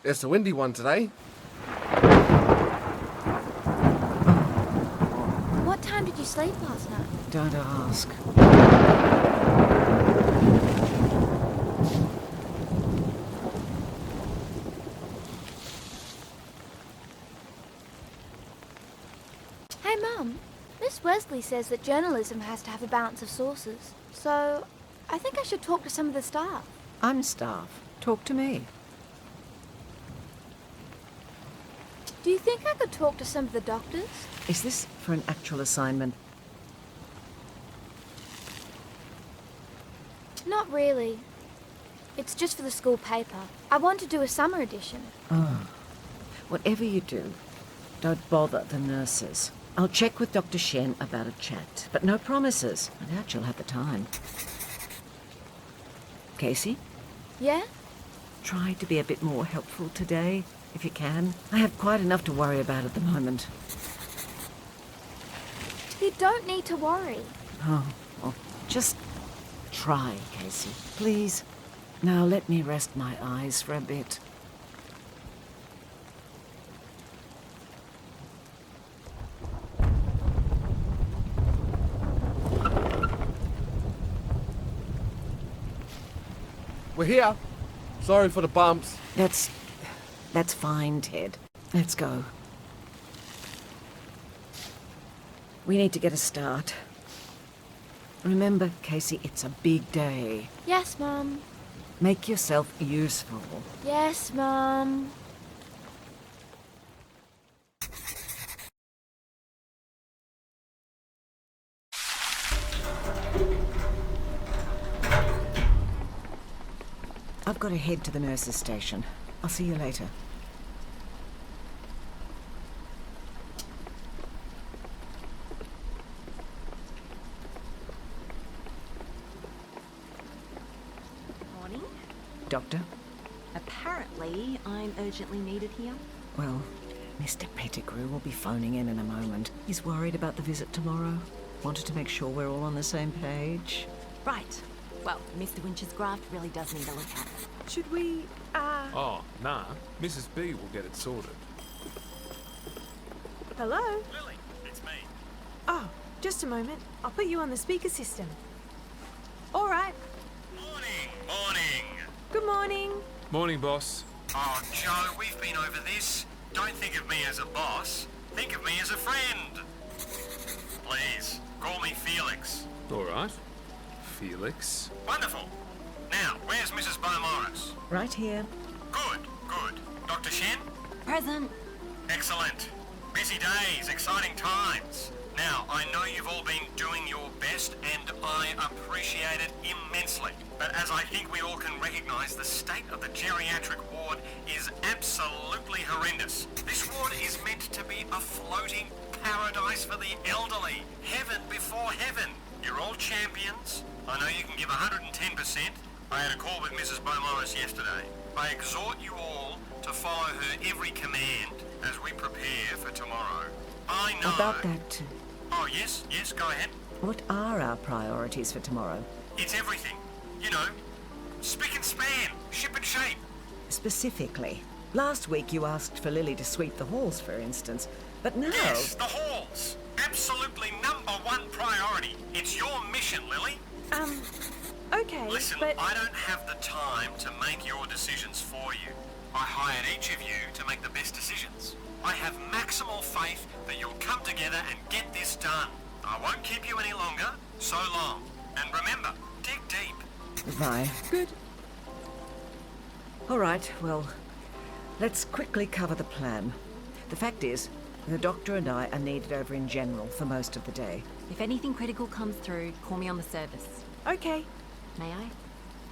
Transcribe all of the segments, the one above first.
It's a windy one today. What time did you sleep last night? Don't ask. Hey, Mum. Miss Wesley says that journalism has to have a balance of sources. So, I think I should talk to some of the staff. I'm staff. Talk to me. Do you think I could talk to some of the doctors? Is this for an actual assignment? Not really. It's just for the school paper. I want to do a summer edition. Oh. Whatever you do, don't bother the nurses. I'll check with Dr. Shen about a chat, but no promises. I doubt she'll have the time. Casey? Yeah? Try to be a bit more helpful today, if you can. I have quite enough to worry about at the moment. You don't need to worry. Oh, well, just try, Casey. Please. Now let me rest my eyes for a bit. We're here. Sorry for the bumps. That's fine, Ted. Let's go. We need to get a start. Remember, Casey, it's a big day. Yes, Mum. Make yourself useful. Yes, Mum. I've got to head to the nurse's station. I'll see you later. Morning. Doctor? Apparently, I'm urgently needed here. Well, Mr. Pettigrew will be phoning in a moment. He's worried about the visit tomorrow. Wanted to make sure we're all on the same page. Right. Well, Mr. Winch's graft really does need a look at. Should we, Oh, nah. Mrs. B will get it sorted. hello? Lily, it's me. Oh, just a moment. I'll put you on the speaker system. All right. Morning. Good morning. Morning, boss. Oh, Joe, we've been over this. Don't think of me as a boss. Think of me as a friend. Please, call me Felix. All right. Felix. Wonderful. Now, where's Mrs. Beaumaris? Right here. Good. Dr. Shen? Present. Excellent. Busy days, exciting times. Now, I know you've all been doing your best, and I appreciate it immensely. But as I think we all can recognise, the state of the geriatric ward is absolutely horrendous. This ward is meant to be a floating paradise for the elderly. Heaven before heaven. You're all champions. I know you can give 110%. I had a call with Mrs. Beaumaris yesterday. I exhort you all to follow her every command as we prepare for tomorrow. I know... About that, Oh, yes, go ahead. what are our priorities for tomorrow? It's everything. You know, spick and span, ship and shape. Specifically. Last week you asked for Lily to sweep the halls, for instance. But now... Yes, the halls. Absolutely #1 priority. It's your mission, Lily. Okay, Listen, but... I don't have the time to make your decisions for you. I hired each of you to make the best decisions. I have maximal faith that you'll come together and get this done. I won't keep you any longer. So long. And remember, dig deep. Goodbye. Good. All right, well, let's quickly cover the plan. The fact is, the doctor and I are needed over in general for most of the day. If anything critical comes through, call me on the service. Okay. May I?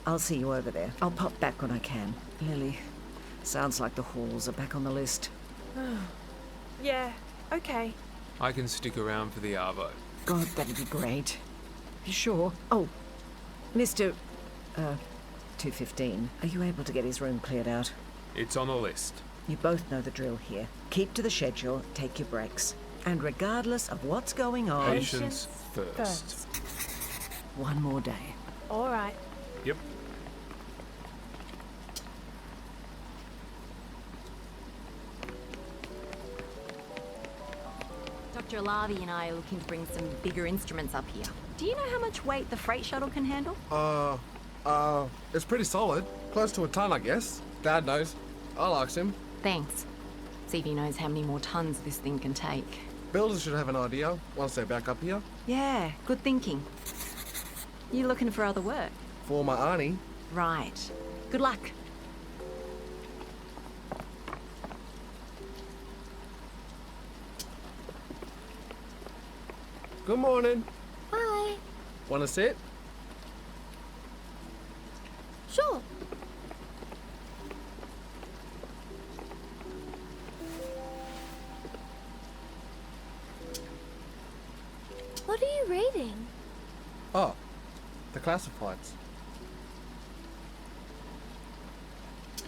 I'll see you over there. I'll pop back when I can. Lily, sounds like the halls are back on the list. Yeah, okay. I can stick around for the Arvo. God, that'd be great. You sure? Oh, Mr. 215, are you able to get his room cleared out? It's on the list. You both know the drill here. Keep to the schedule, take your breaks. And regardless of what's going on... Patience first. One more day. All right. Yep. Dr. Alavi and I are looking to bring some bigger instruments up here. Do you know how much weight the freight shuttle can handle? It's pretty solid. Close to a ton, I guess. Dad knows. I'll ask him. Thanks. See if he knows how many more tons this thing can take. Builders should have an idea once they're back up here. Yeah, good thinking. You looking for other work? For my auntie. Right. Good luck. Good morning. Hi. Wanna sit? Sure. What are you reading? Oh, the classifieds.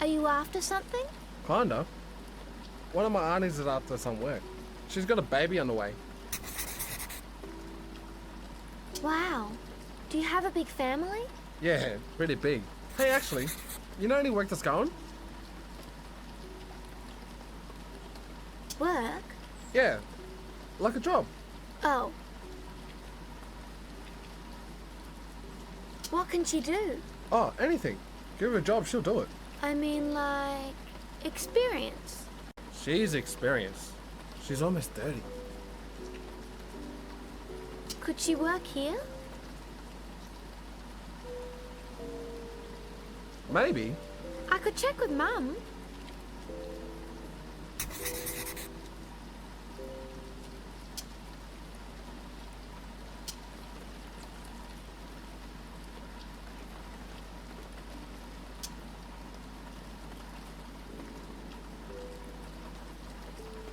Are you after something? Kinda. One of my aunties is after some work. She's got a baby on the way. Wow. Do you have a big family? Yeah, pretty big. Hey, actually, you know any work that's going? Work? Yeah, like a job. Oh. What can she do? Oh, anything. Give her a job, she'll do it. I mean, like, experience. She's experienced. She's almost 30. Could she work here? Maybe. I could check with Mum.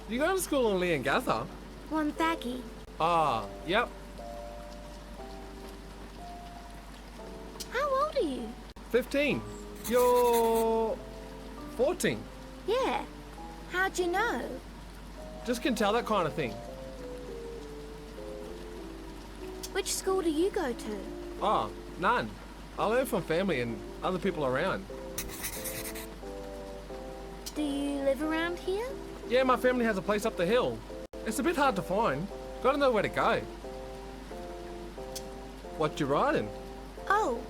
You go to school in Lee and Gather? Wonthaggi. Ah, yep. How old are you? 15. You're 14. Yeah. How'd you know? Just can tell that kind of thing. Which school do you go to? Oh, none. I learn from family and other people around. Do you live around here? Yeah, my family has a place up the hill. It's a bit hard to find. Gotta know where to go. What you writing? Oh.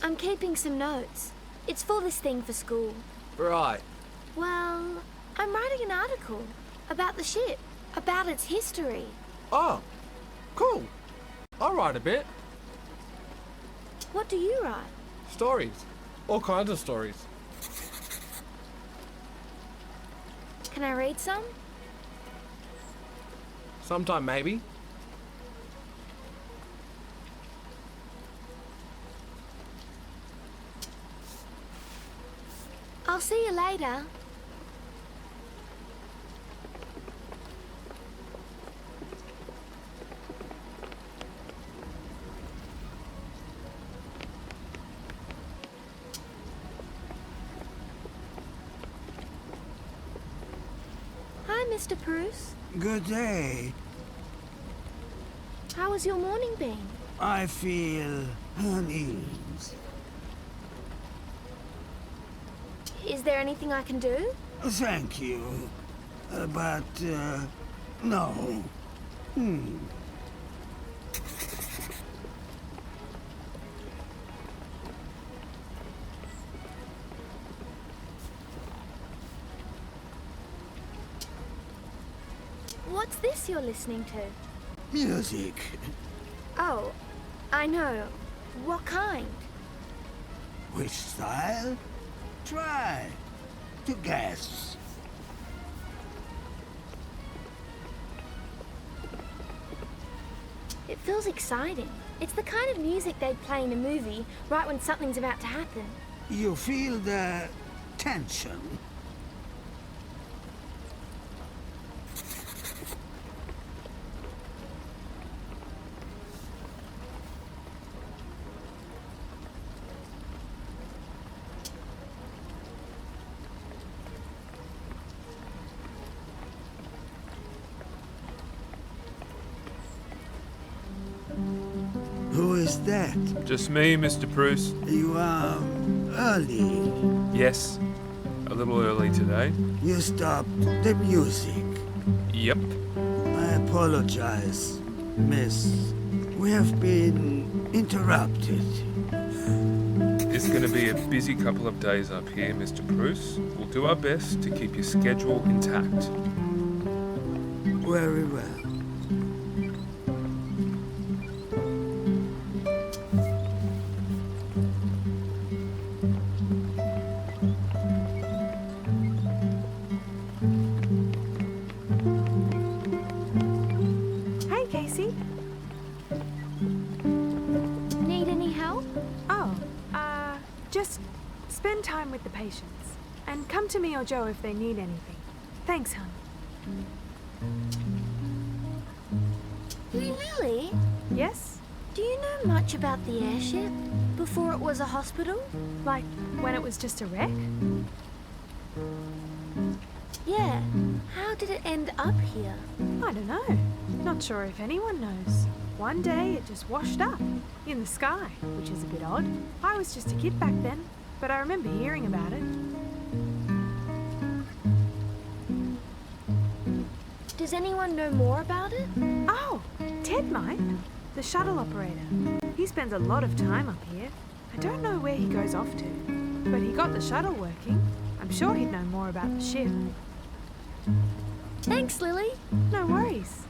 I'm keeping some notes. It's for this thing for school. Right. Well, I'm writing an article about the ship, about its history. Oh, cool. I'll write a bit. What do you write? Stories. All kinds of stories. Can I read some? Sometime maybe. I'll see you later. Hi, Mr. Bruce. Good day. How has your morning been? I feel unease. Is there anything I can do? Thank you. But, no. What's this you're listening to? Music. Oh, I know. What kind? Which style? Try to guess. It feels exciting. It's the kind of music they'd play in a movie right when something's about to happen. You feel the tension. Who is that? Just me, Mr. Bruce. You are early. Yes, a little early today. You stopped the music. Yep. I apologize, miss. We have been interrupted. It's going to be a busy couple of days up here, Mr. Bruce. We'll do our best to keep your schedule intact. Very well. Hey, Casey. Need any help? Oh, just spend time with the patients. And come to me or Joe if they need anything. Thanks, hon. Hey, Lily, Yes? do you know much about the airship? Before it was a hospital? Like when it was just a wreck? Yeah. How did it end up here? I don't know. Not sure if anyone knows. One day it just washed up in the sky, which is a bit odd. I was just a kid back then, but I remember hearing about it. Does anyone know more about it? Oh, Ted might. The shuttle operator. He spends a lot of time up here. I don't know where he goes off to, but he got the shuttle working. I'm sure he'd know more about the ship. Thanks, Lily. No worries.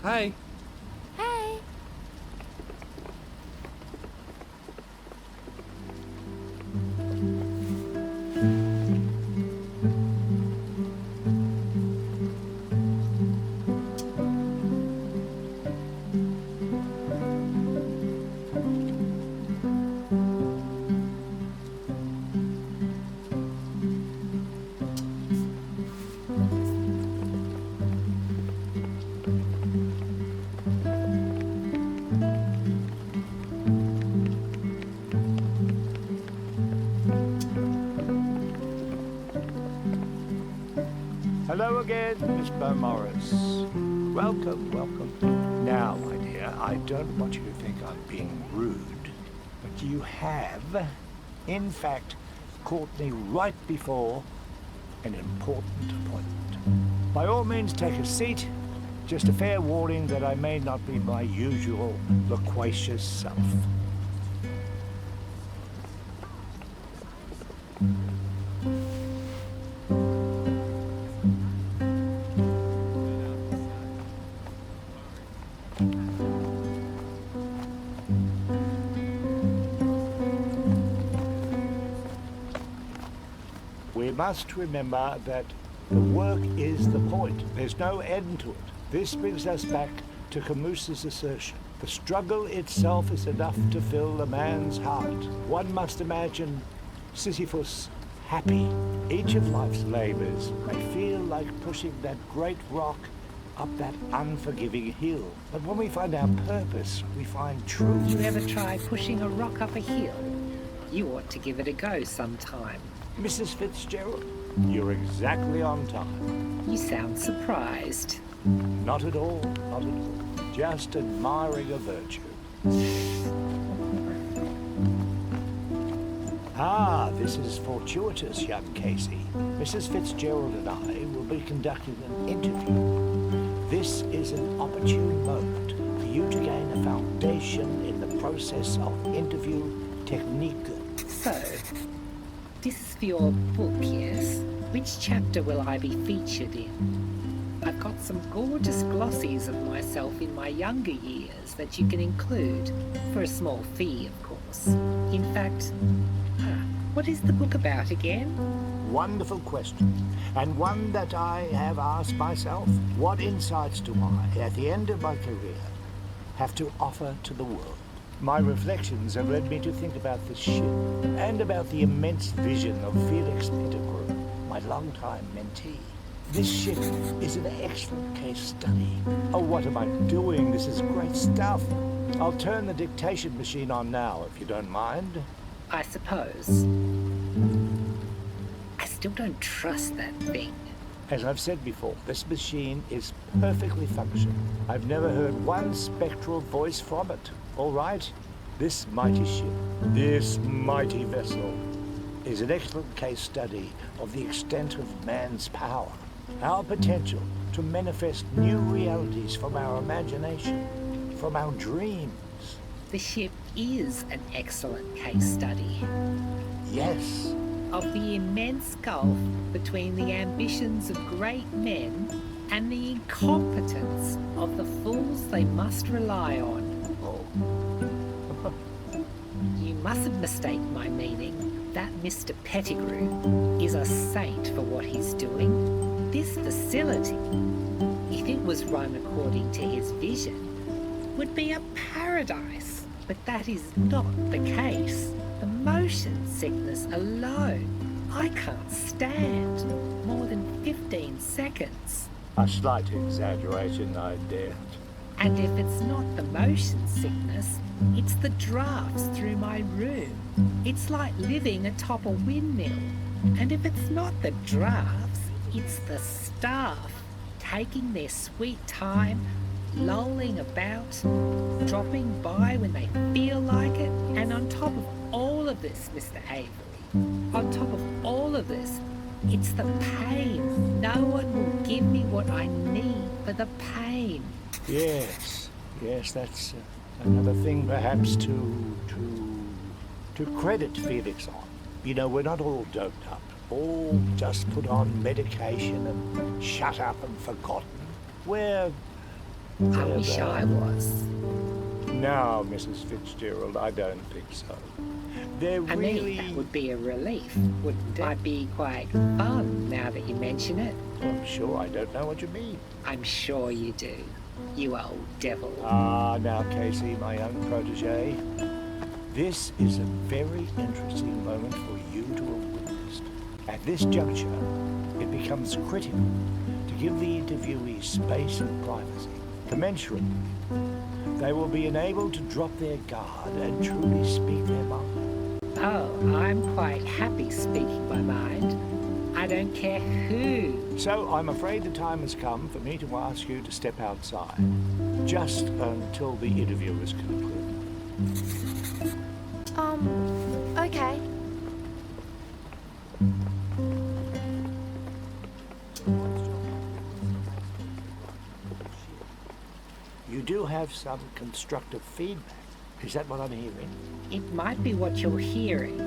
Hey, Hey. Hello again, Miss Beaumaris. Welcome, welcome. Now, my dear, I don't want you to think I'm being rude, but you have, in fact, caught me right before an important appointment. By all means, take a seat. Just a fair warning that I may not be my usual loquacious self. We must remember that the work is the point. There's no end to it. This brings us back to Camus's assertion. The struggle itself is enough to fill a man's heart. One must imagine Sisyphus happy. Each of life's labors may feel like pushing that great rock up that unforgiving hill. But when we find our purpose, we find truth. You ever try pushing a rock up a hill? You ought to give it a go sometime. Mrs. Fitzgerald, you're exactly on time. You sound surprised. Not at all, not at all. Just admiring a virtue. Ah, this is fortuitous, young Casey. Mrs. Fitzgerald and I will be conducting an interview. This is an opportune moment for you to gain a foundation in the process of interview technique. So, this is for your book, yes? Which chapter will I be featured in? I've got some gorgeous glossies of myself in my younger years that you can include, for a small fee, of course. In fact, what is the book about again? Wonderful question, and one that I have asked myself. What insights do I, at the end of my career, have to offer to the world? My reflections have led me to think about this ship, and about the immense vision of Felix Pettigrew, my longtime mentee. This ship is an excellent case study. Oh, what am I doing? This is great stuff. I'll turn the dictation machine on now, if you don't mind. I suppose. I still don't trust that thing. As I've said before, this machine is perfectly functional. I've never heard one spectral voice from it. All right? This mighty ship, this mighty vessel, is an excellent case study of the extent of man's power. Our potential to manifest new realities from our imagination, from our dreams. The ship is an excellent case study Yes. of the immense gulf between the ambitions of great men and the incompetence of the fools they must rely on. Oh. You mustn't mistake my meaning. That Mr. Pettigrew is a saint for what he's doing. This facility, if it was run according to his vision, would be a paradise. But that is not the case. The motion sickness alone, I can't stand more than 15 seconds. A slight exaggeration, I daren't. And if it's not the motion sickness, it's the drafts through my room. It's like living atop a windmill. And if it's not the drafts, it's the staff taking their sweet time, lolling about, dropping by when they feel like it. And on top of all of this, Mr. Avery, on top of all of this, it's the pain. No one will give me what I need for the pain. Yes, that's another thing perhaps to credit Felix on. You know, we're not all doped up, all just put on medication and shut up and forgotten. I wish I was. No, Mrs. Fitzgerald, I don't think so. They're I really... mean, that would be a relief, wouldn't it? Might be quite fun now that you mention it. I'm sure I don't know what you mean. I'm sure you do, you old devil. Ah, now, Casey, my young protege, this is a very interesting moment for you to have witnessed. At this juncture, it becomes critical to give the interviewees space and privacy. Commensurately, they will be enabled to drop their guard and truly speak their mind. Oh, I'm quite happy speaking my mind. I don't care who. So I'm afraid the time has come for me to ask you to step outside, just until the interview is concluded. Okay. You do have some constructive feedback. Is that what I'm hearing? It might be what you're hearing,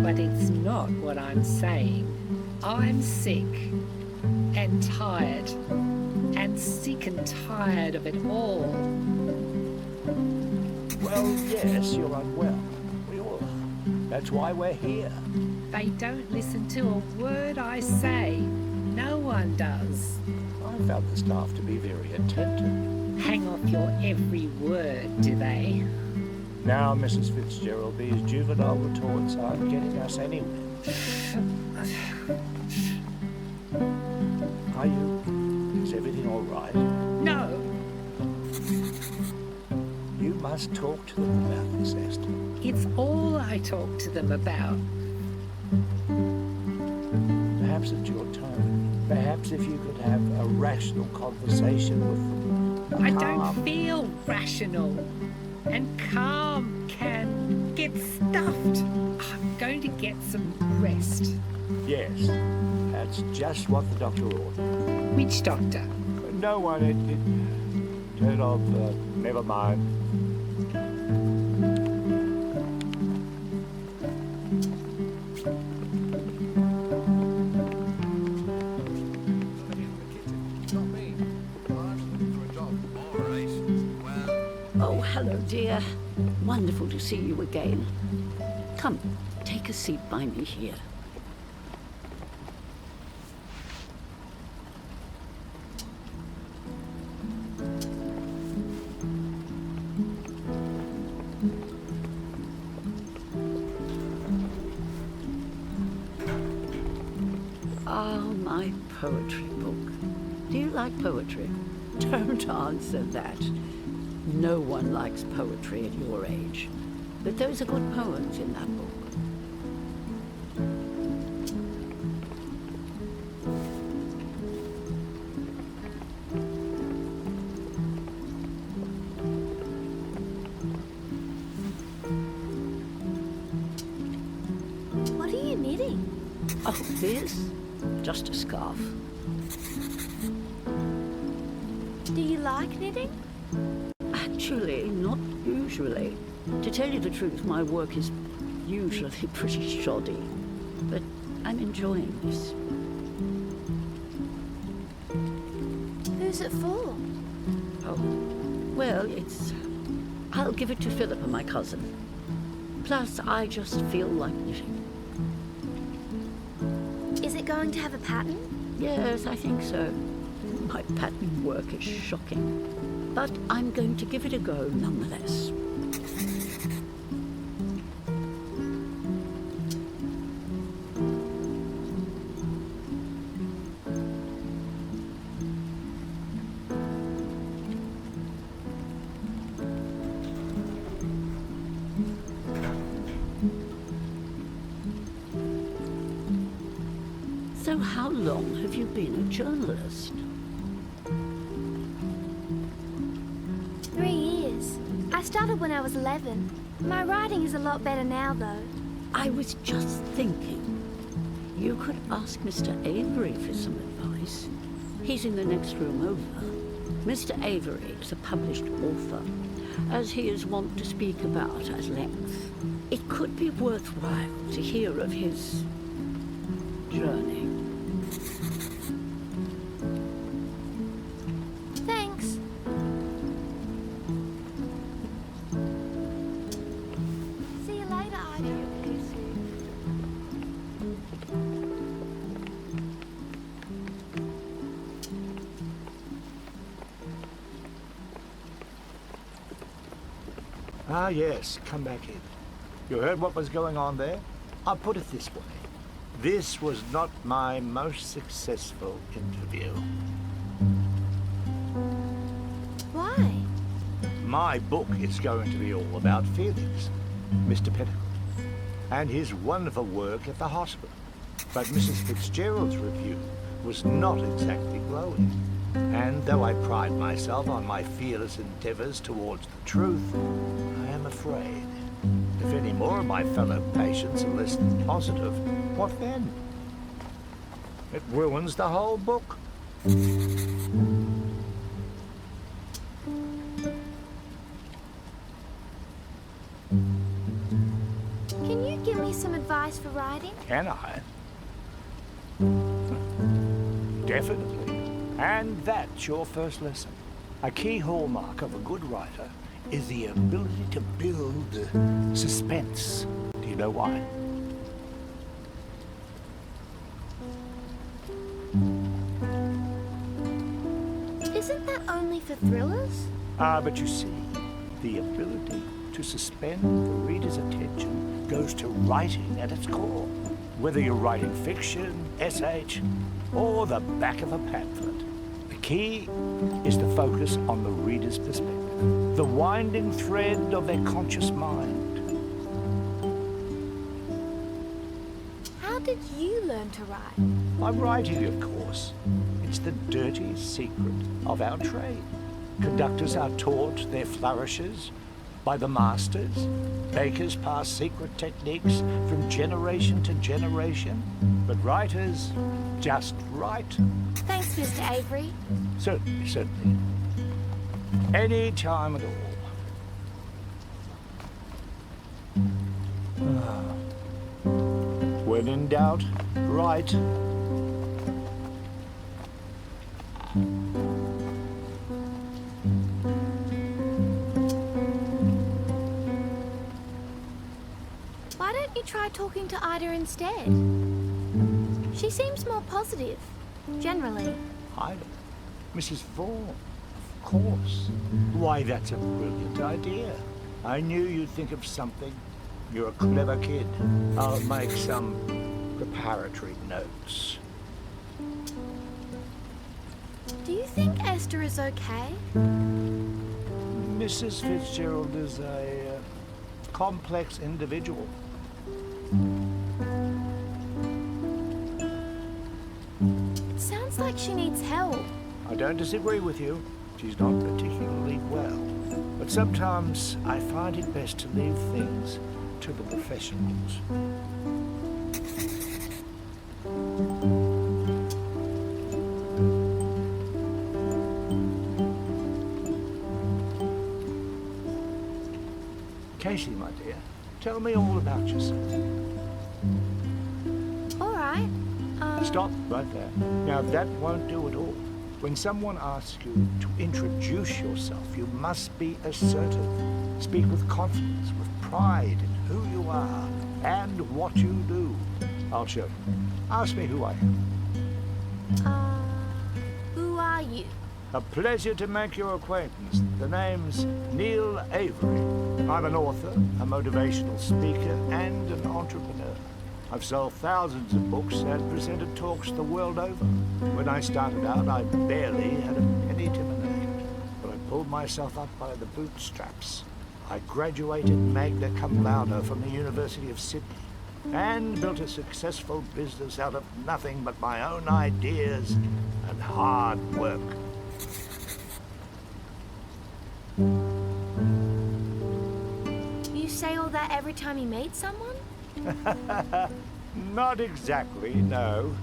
but it's not what I'm saying. I'm sick and tired and sick and tired of it all. Well, yes, you're unwell. We all are. That's why we're here. They don't listen to a word I say. No one does. I found the staff to be very attentive. Hang off your every word, do they? Now, Mrs. Fitzgerald, these juvenile retorts aren't getting us anywhere. Are you? Is everything all right? No. You must talk to them about this, Esther. It's all I talk to them about. Perhaps it's your tone. Perhaps if you could have a rational conversation with them. I don't feel rational. And calm can get stuffed. I'm going to get some rest. Yes, that's just what the doctor ordered. Which doctor? No one. Turn off. Never mind. Oh, hello, dear. Wonderful to see you again. Come, take a seat by me here. Ah, my poetry book. Do you like poetry? Don't answer that. No one likes poetry at your age. But those are good poems in that book. Oh, this? Just a scarf. Do you like knitting? Actually, not usually. To tell you the truth, my work is usually pretty shoddy. But I'm enjoying this. Who's it for? Oh, well, I'll give it to Philippa, my cousin. Plus, I just feel like knitting. Is it going to have a pattern? Yes, I think so. My pattern work is shocking. But I'm going to give it a go nonetheless. So how long have you been a journalist? 3 years. I started when I was 11. My writing is a lot better now, though. I was just thinking, you could ask Mr. Avery for some advice. He's in the next room over. Mr. Avery is a published author, as he is wont to speak about at length. It could be worthwhile to hear of his journey. Thanks. See you later, Ida. Ah, yes, come back in. You heard what was going on there? I'll put it this way. This was not my most successful interview. Why? My book is going to be all about Felix, Mr. Petticoat, and his wonderful work at the hospital. But Mrs. Fitzgerald's review was not exactly glowing. And though I pride myself on my fearless endeavors towards the truth, I am afraid if any more of my fellow patients are less than positive, what then? It ruins the whole book. Can you give me some advice for writing? Can I? Definitely. And that's your first lesson. A key hallmark of a good writer is the ability to build suspense. Do you know why? Isn't that only for thrillers? Ah, but you see, the ability to suspend the reader's attention goes to writing at its core. Whether you're writing fiction, SH, or the back of a pamphlet, the key is to focus on the reader's perspective, the winding thread of their conscious mind. How did you learn to write? By writing, of course. It's the dirty secret of our trade. Conductors are taught their flourishes by the masters. Bakers pass secret techniques from generation to generation. But writers just write. Thanks, Mr. Avery. Certainly, certainly. Any time at all. When in doubt, write. Why don't you try talking to Ida instead? She seems more positive, generally. Ida? Mrs. Vaughan? Of course. Why, that's a brilliant idea. I knew you'd think of something. You're a clever kid. I'll make some preparatory notes. Do you think Esther is okay? Mrs. Fitzgerald is a complex individual. It sounds like she needs help. I don't disagree with you. She's not particularly well. But sometimes I find it best to leave things to the professionals. Casey, my dear, tell me all about yourself. All right. Stop right there. Now that won't do at all. When someone asks you to introduce yourself, you must be assertive. Speak with confidence, with pride in who you are and what you do. I'll show you. Ask me who I am. Who are you? A pleasure to make your acquaintance. The name's Neil Avery. I'm an author, a motivational speaker, and an entrepreneur. I've sold thousands of books and presented talks the world over. When I started out, I barely had a penny to my name, but I pulled myself up by the bootstraps. I graduated magna cum laude from the University of Sydney and built a successful business out of nothing but my own ideas and hard work. You say all that every time you meet someone? Not exactly, no.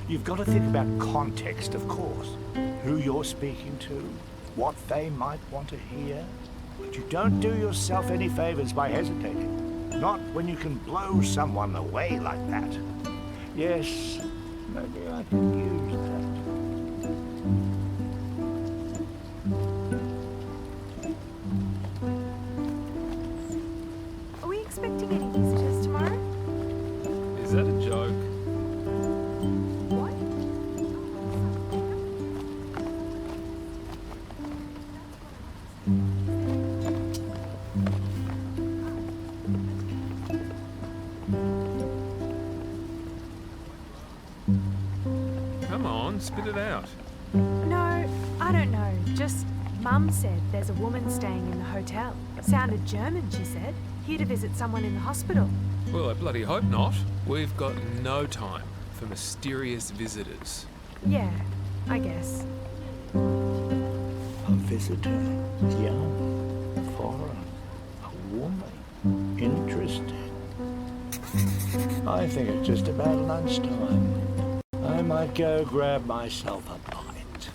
You've got to think about context, of course. Who you're speaking to, what they might want to hear. But you don't do yourself any favors by hesitating. Not when you can blow someone away like that. Yes, maybe I can use that. Are we expecting any visitors tomorrow? Is that a joke? What? Come on, spit it out. No, I don't know. Just Mum said there's a woman staying in the hotel. Sounded German, she said. Here to visit someone in the hospital. Well, I bloody hope not. We've got no time for mysterious visitors. Yeah, I guess. A visitor, young, foreign, a woman. Interesting. I think it's just about lunchtime. I might go grab myself a bite.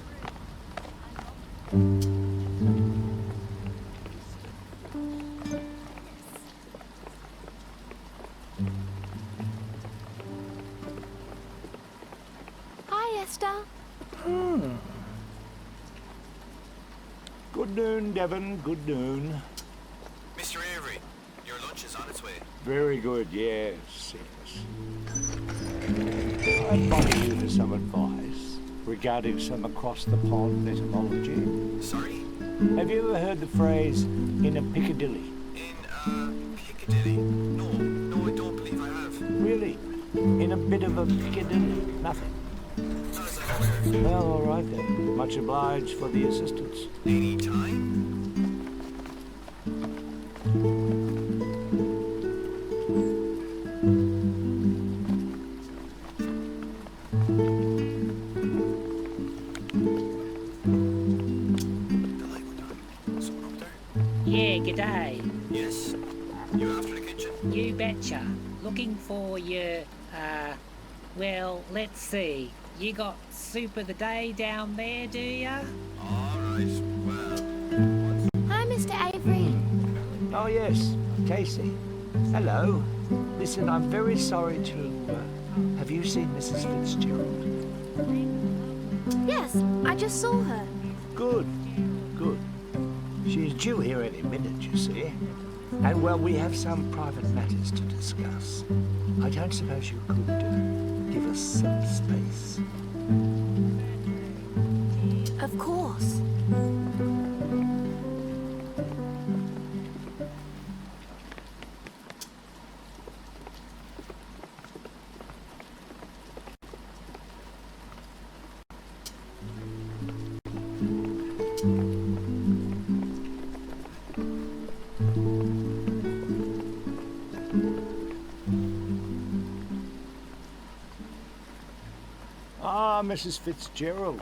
Hi, Esther. Good noon, Devon. Good noon. Mr. Avery, your lunch is on its way. Very good, yes, yes. I'd bother you for some advice regarding some across-the-pond etymology. Sorry? Have you ever heard the phrase, in a Piccadilly? In, Piccadilly? No, I don't believe I have. Really? In a bit of a Piccadilly? Nothing. Not as I'm aware. Well, all right then. Much obliged for the assistance. Any time? Yeah, g'day. Yes? You after the kitchen? You betcha. Looking for your, well, let's see. You got soup of the day down there, do ya? Alright, well... Hi, Mr. Avery. Oh, yes. Casey. Hello. Listen, I'm very sorry to... have you seen Mrs. Fitzgerald? Yes, I just saw her. Good. Good. She's due here any minute, you see. And, well, we have some private matters to discuss. I don't suppose you could give us some space. Of course. Ah, Mrs. Fitzgerald.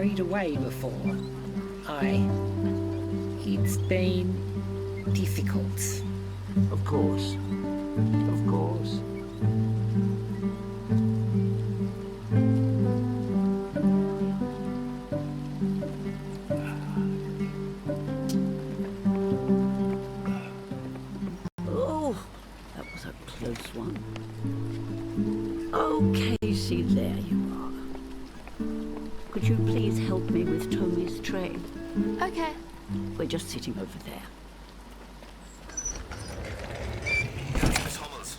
carried away before. It's been difficult. Of course. Of course. Oh, that was a close one. Oh, Casey, there you are. Could you please help me with Tommy's tray? Okay. We're just sitting over there. Miss Hommels.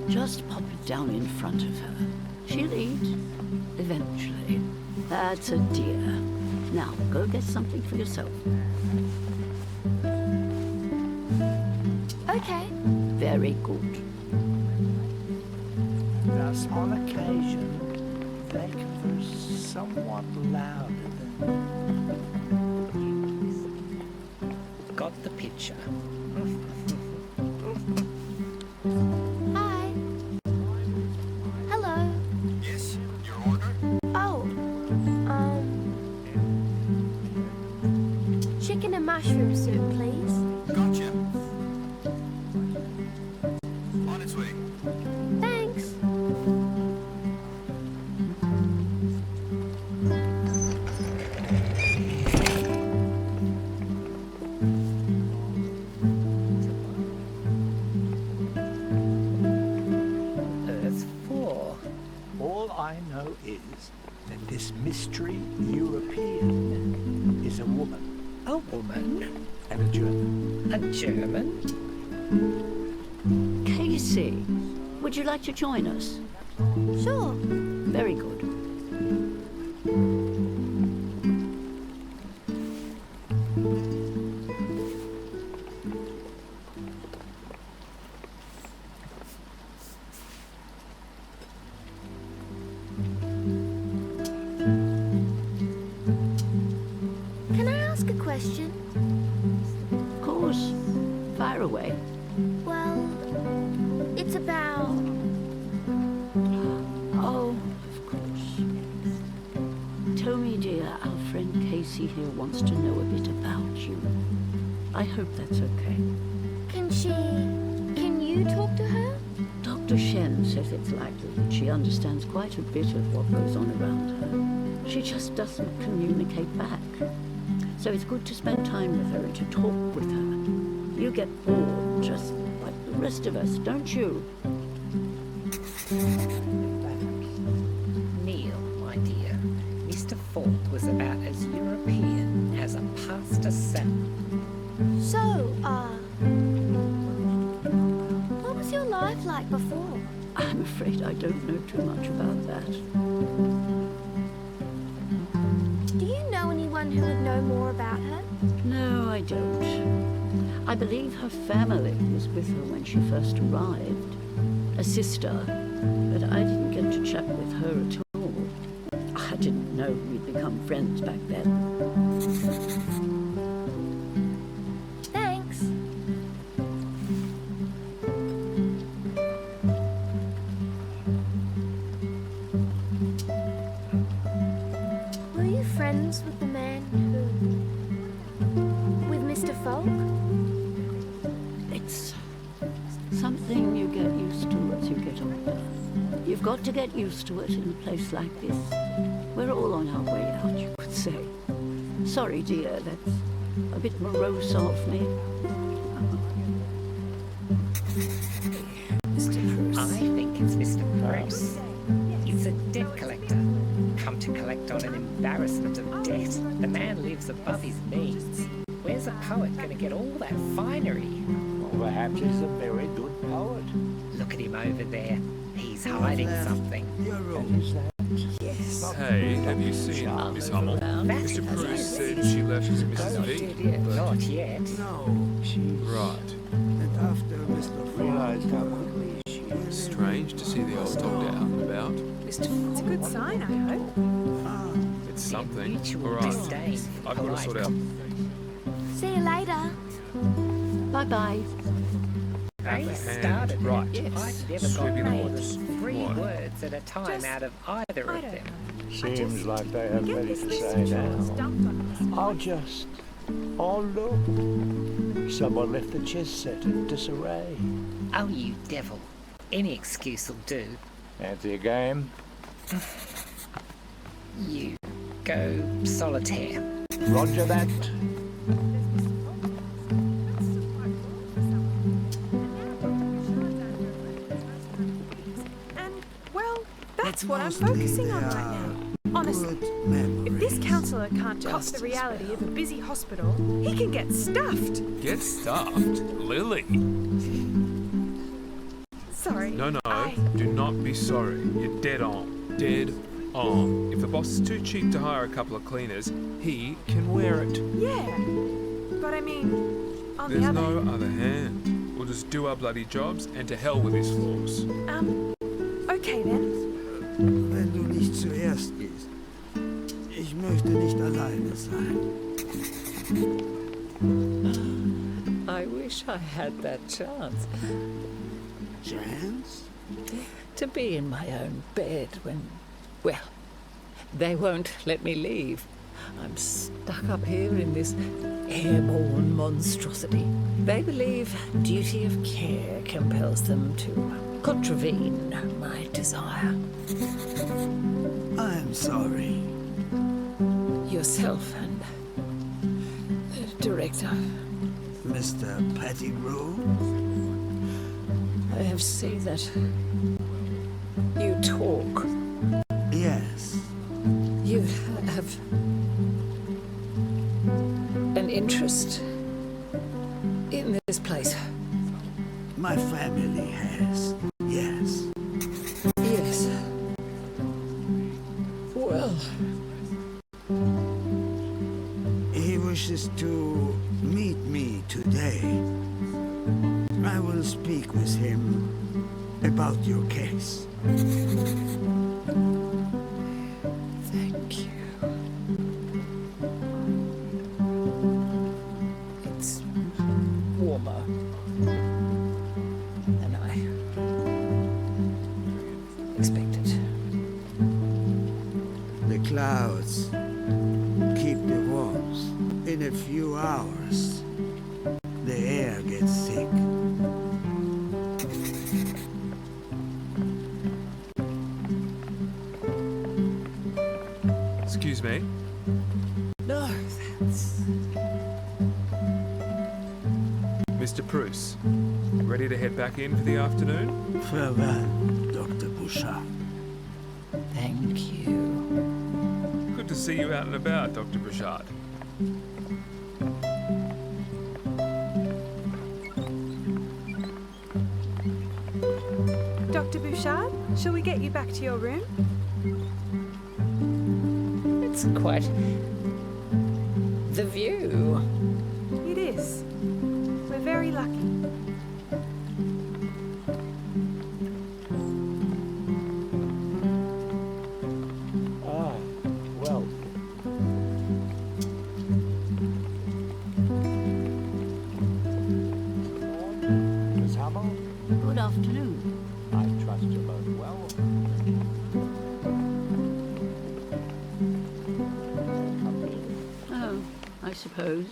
Just pop it down in front of her. She'll eat. Eventually. That's a dear. Now, go get something for yourself. Okay. Very good. Thus, on occasion, they converse somewhat louder than... Got the picture. Hi. Hello. Yes, your order? Oh. Chicken and mushroom soup, please. Gotcha. On its way. Thanks. Earth 4. All I know is that this mystery European is a woman A woman? and a German. A German? Casey, would you like to join us? Sure. Very good. Can I ask a question? Of course. Fire away. Well, it's about... Oh, of course. Tommy, dear, our friend Casey here wants to know a bit about you. I hope that's okay. Can you talk to her? Dr. Shen says it's likely that she understands quite a bit of what goes on around her. She just doesn't communicate back. So it's good to spend time with her and to talk with her. You get bored just like the rest of us, don't you? Neil, my dear, Mr. Falk was about as European as a pasta salad. So, what was your life like before? I'm afraid I don't know too much about that. Do you know anyone who would know more about her? No, I don't. I believe her family was with her when she first arrived. A sister, but I didn't get to chat with her at all. I didn't know we'd become friends back then. Thanks. Were you friends with the man who... with Mr. Falk? It's something you get used to as you get older. You've got to get used to it in a place like this. We're all on our way out, you could say. Sorry, dear, that's a bit morose of me. Mr. Bruce. I think it's Mr. Bruce. He's a debt collector. Come to collect on an embarrassment of debt. The man lives above his means. Where's a poet going to get all that finery? Well, perhaps he's a very good poet. Look at him over there. He's hiding something. And is that... Yes. Hey, have you seen Miss Hummel? Mr. Bruce said she left as Mrs. V. but- Not yet. No, she... Right. And after Mr. Realised how quickly she is. Strange to see the old dog out and about. It's a good sign, I hope. Ah, It's It's something. mutual All right. disdain for I've got to polite sort out. See you later. Bye-bye. They hand. started Right. it. I've never got Sweeping the more walls. than 3 What? words at a time out of either I of don't them. know. Seems like they have Get plenty this to list say of chores now. dumped on us. I'll just... Oh, look. Someone left the chess set in disarray. Oh, you devil. Any excuse will do. Fancy a game? You go solitaire. Roger that. And, well, that's what I'm Mostly focusing on they right are now. Honestly, good memories. if this counsellor can't cop Just the as reality well. of a busy hospital, he can get stuffed. Get stuffed, Lily. Sorry. No, do not be sorry. You're dead on. Dead on. If the boss is too cheap to hire a couple of cleaners, he can wear it. Yeah. But I mean, on There's the other no other hand. We'll just do our bloody jobs and to hell with his flaws. okay then. Wenn du nicht zuerst gehst. Ich möchte nicht alleine sein. I wish I had that chance Chance? to be in my own bed when, well, they won't let me leave. I'm stuck up here in this airborne monstrosity. They believe duty of care compels them to contravene my desire. I'm sorry. Yourself and the director, Mr. Pettigrew? I have seen that you talk. Yes. You have an interest in this place. My family has. Yes. Yes. Well, He wishes to meet me today. I will speak with him about your case. thank you. It's warmer than I expected. The clouds keep the walls. In a few hours, the air gets thick. Excuse me. No, that's... Mr. Bruce, ready to head back in for the afternoon? Farewell, Dr. Bouchard. Thank you. Good to see you out and about, Dr. Bouchard. Dr. Bouchard, shall we get you back to your room? It's quite the view. It is. We're very lucky. Ah, well. Miss Hamill, Good afternoon. I trust you both well. Oh, I suppose.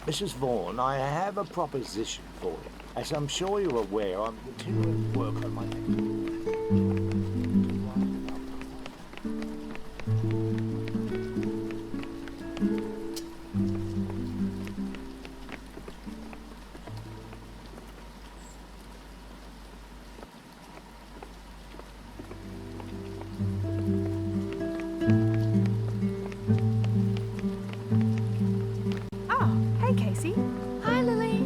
Mrs. Vaughan, I have a proposition for you. As I'm sure you're aware, I'm continuing work on my next. Oh, hey Casey. Hi, Lily.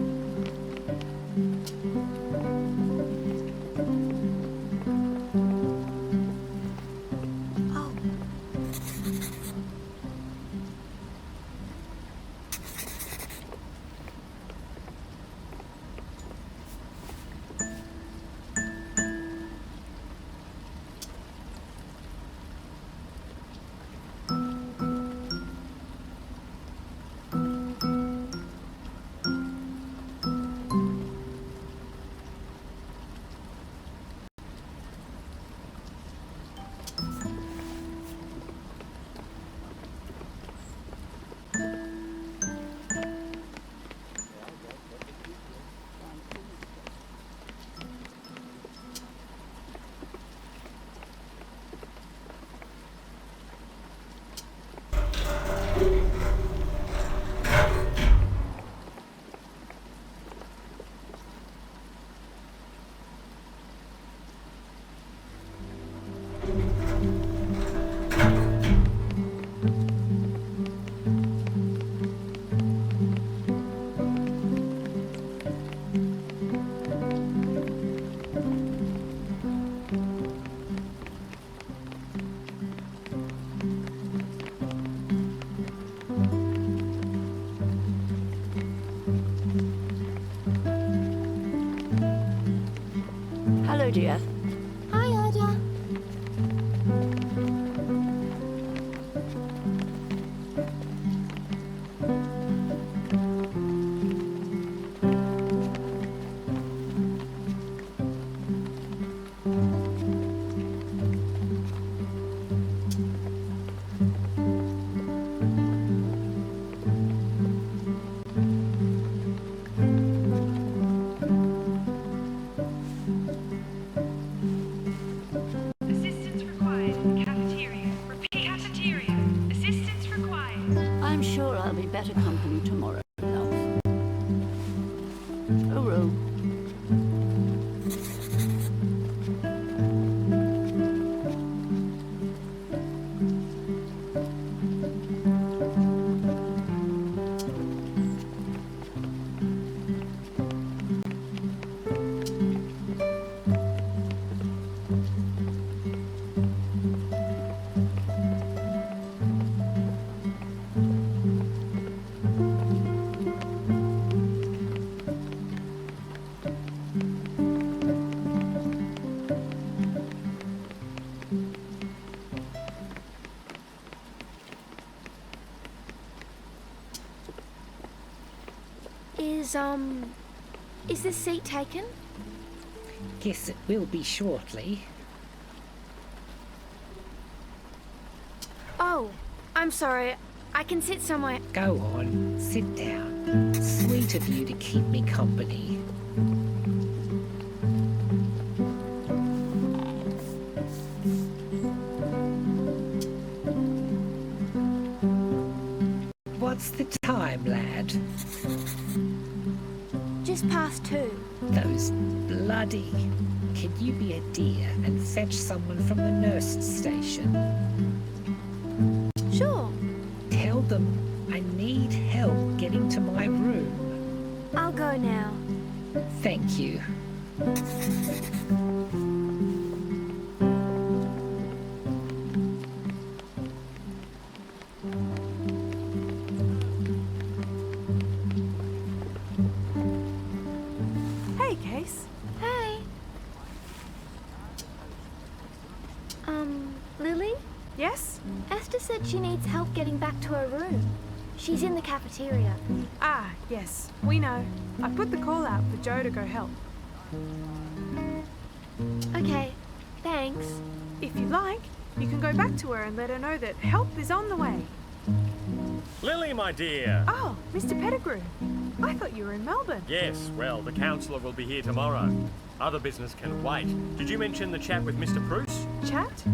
Julia. Hi, Ida. Assistance required in the cafeteria. Repeat, cafeteria. Assistance required. I'm sure I'll be better company tomorrow, Elf. Uru. Is this seat taken? Guess it will be shortly. Oh, I'm sorry. I can sit somewhere. Go on, sit down. Sweet of you to keep me company. What's the time, lad? Just past 2. Those bloody... Can you be a dear and fetch someone from the nurse station? Sure. Tell them I need help getting to my room. I'll go now. Thank you. Hey, Case. Hey. Lily? Yes? Esther said she needs help getting back to her room. She's in the cafeteria. Ah, yes. We know. I put the call out for Joe to go help. Okay, thanks. If you like, you can go back to her and let her know that help is on the way. Lily, my dear. Oh, Mr. Pettigrew. I thought you were in Melbourne. Yes, well, the counsellor will be here tomorrow. Other business can wait. Did you mention the chat with Mr. Bruce? Chat?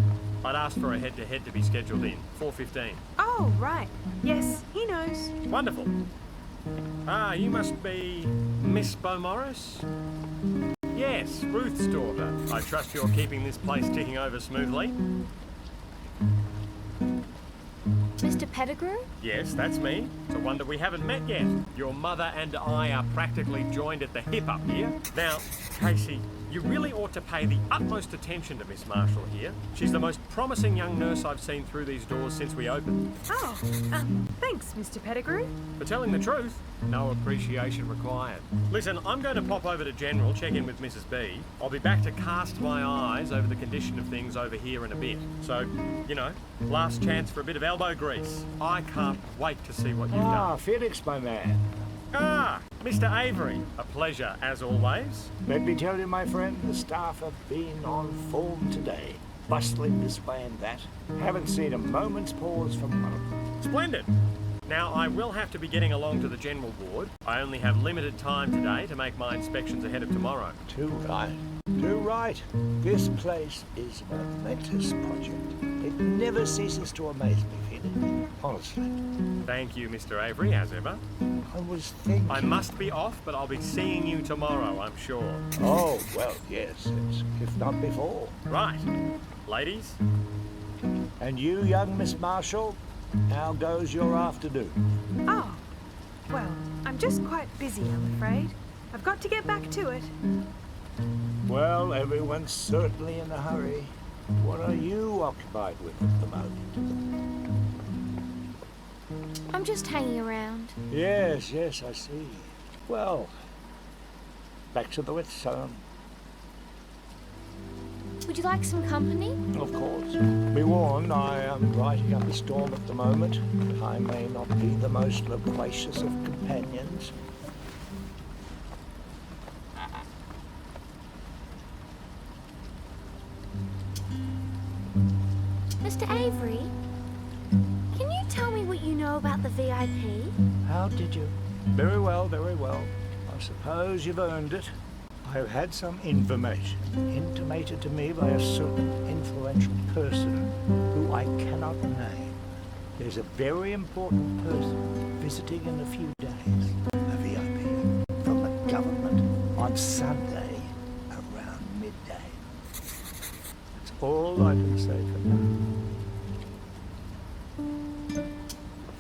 I'd asked for a head-to-head to be scheduled in, 4:15. Oh, right. Yes, he knows. Wonderful. Ah, you must be Miss Beaumaris? Yes, Ruth's daughter. I trust you're keeping this place ticking over smoothly? Mr. Pettigrew? Yes, that's me. It's a wonder we haven't met yet. Your mother and I are practically joined at the hip up here. Now, Casey, you really ought to pay the utmost attention to Miss Marshall here. She's the most promising young nurse I've seen through these doors since we opened. Oh, thanks, Mr. Pettigrew. For telling the truth, no appreciation required. Listen, I'm going to pop over to General, check in with Mrs. B. I'll be back to cast my eyes over the condition of things over here in a bit. So, you know, last chance for a bit of elbow grease. I can't wait to see what you've done. Felix, my man. Ah, Mr. Avery, a pleasure as always. Let me tell you, my friend, the staff have been on form today. Bustling this way and that. Haven't seen a moment's pause from one of them. Splendid. Now, I will have to be getting along to the general ward. I only have limited time today to make my inspections ahead of tomorrow. Too right. Too right. This place is a momentous project. It never ceases to amaze me, Felix. Honestly. Thank you, Mr. Avery, as ever. I was thinking... I must be off, but I'll be seeing you tomorrow, I'm sure. Oh, well, yes, if not before. Right. Ladies? And you, young Miss Marshall, how goes your afternoon? Oh, well, I'm just quite busy, I'm afraid. I've got to get back to it. Well, everyone's certainly in a hurry. What are you occupied with at the moment? I'm just hanging around. Yes, I see. Well, back to the whetstone. Would you like some company? Of course. Be warned, I am riding up a storm at the moment. I may not be the most loquacious of companions. Mr. Avery, can you tell me what you know about the VIP? How did you? Very well, very well. I suppose you've earned it. I have had some information intimated to me by a certain influential person who I cannot name. There's a very important person visiting in a few days, a VIP from the government on Sunday around midday. That's all I can say for now.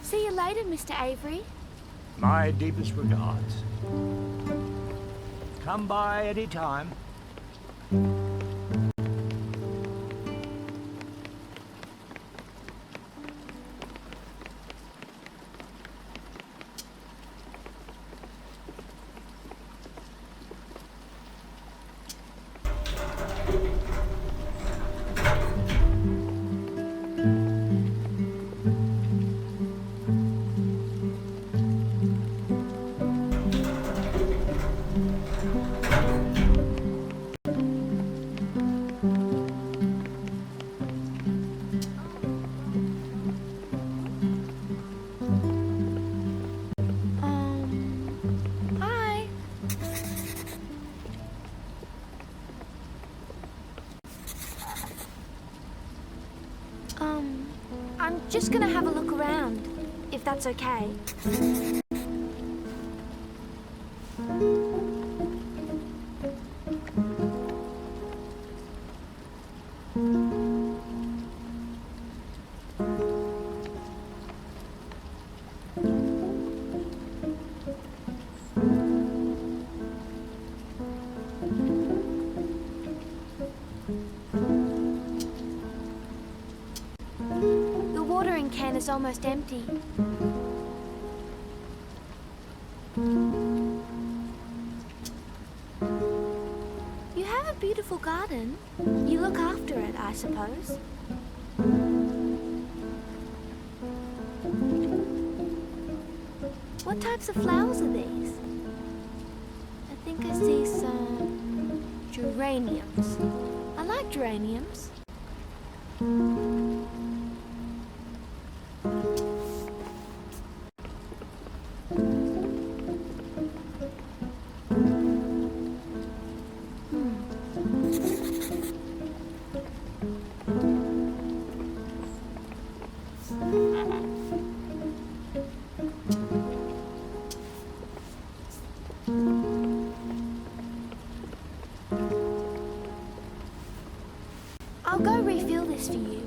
See you later, Mr. Avery. My deepest regards. Come by any time. Hi. I'm just gonna have a look around, if that's okay. The watering can is almost empty. You have a beautiful garden. You look after it, I suppose. What types of flowers are these? I think I see some geraniums. I like geraniums. I'll go refill this for you.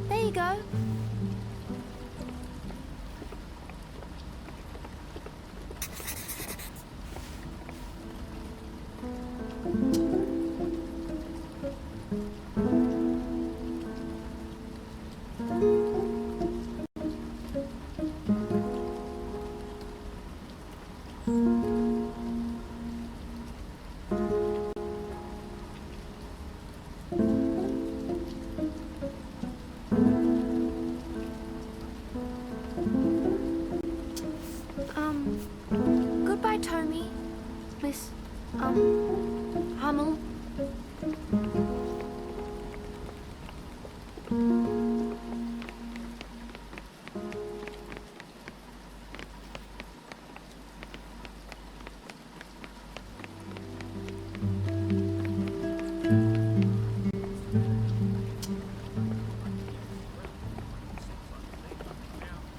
There you go. Goodbye, Tommy. Miss, Hummel.